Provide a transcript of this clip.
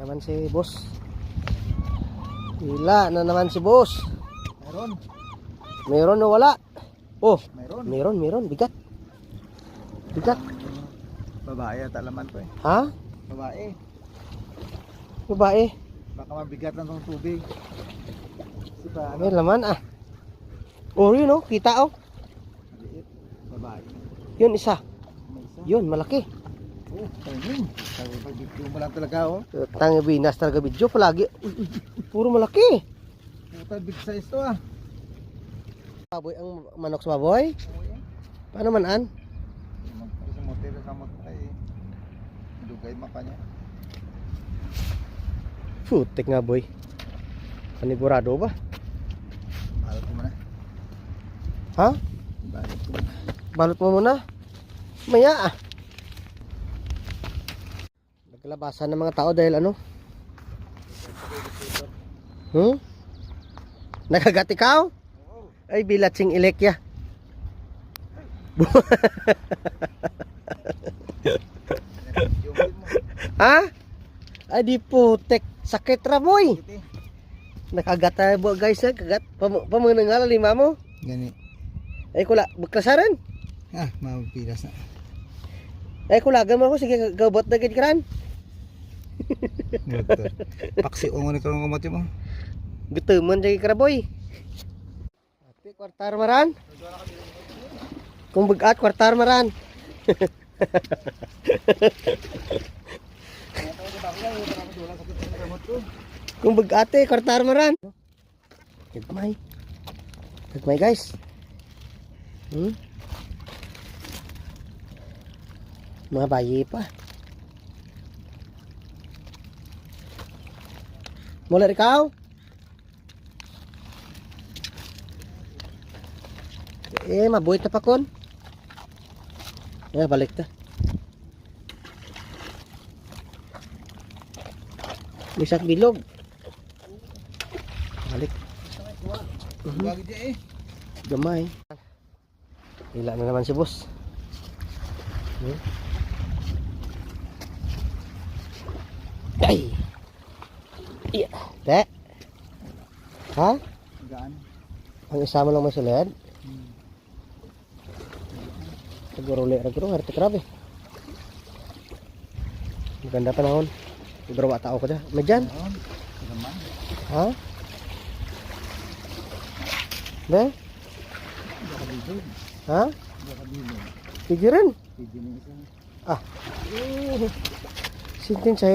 naman si boss. Hila na naman si boss. Meron. Meron o wala? Oh, Meron. meron. Bigat. Bigat. Babae at alaman to eh. Ha? Babae. Babae. Baka mabigat lang tong tubig. Sipa, May laman ah. Oh, yun oh. Kita oh. maliit. Babae. Yun isa. May isa. Yun, malaki. Oh, timing. Sabi pag video mo lang talaga oh. Tangi binas talaga video palagi. Puro malaki. Puta, big size to ah. Baboy ang manok sa baboy. Paano man an? Sa motel ka magpay. Dugay makanya. Putik nga boy. Panigurado ba? Balot mo na. Ha? Balot mo na. Balot mo muna. Maya ah. Naglabasan ng mga tao dahil ano? Nakagat ikaw? Ay bilatsing ilekya. Ha? Ay di putek. Sakit ra boy. Nakagat tayo guys ha. Kagat. Pamanangala lima mo. Gani. Ay kula. Bagkasaran. Ah, mapilas na. Ay kulagan mo ako. Sige gabot na gid karan. Motor. Paksi o ngunit karong kamati mo. Gutuman jagi karaboy. Ati kwartar maran. Kung bagat kwartar maran. Kung bagate kwartar maran. Gagmay. Gagmay guys. Mga bayi pa. Mula ikaw? Mabuhay ta pa kon. Balik ta. Bisak bilog. Balik. Bagi di eh. Gamay. Hila na naman si boss. Ay. Iya. Te. Ha? Gaan. Ang isa mo lang masulad? Siguro ulit rin harta grabe. Maganda panahon. Siguro tao ko dyan. May dyan? Gaman. Ha? Be? Ha? Sige rin. Ah. Sintin sa'yo.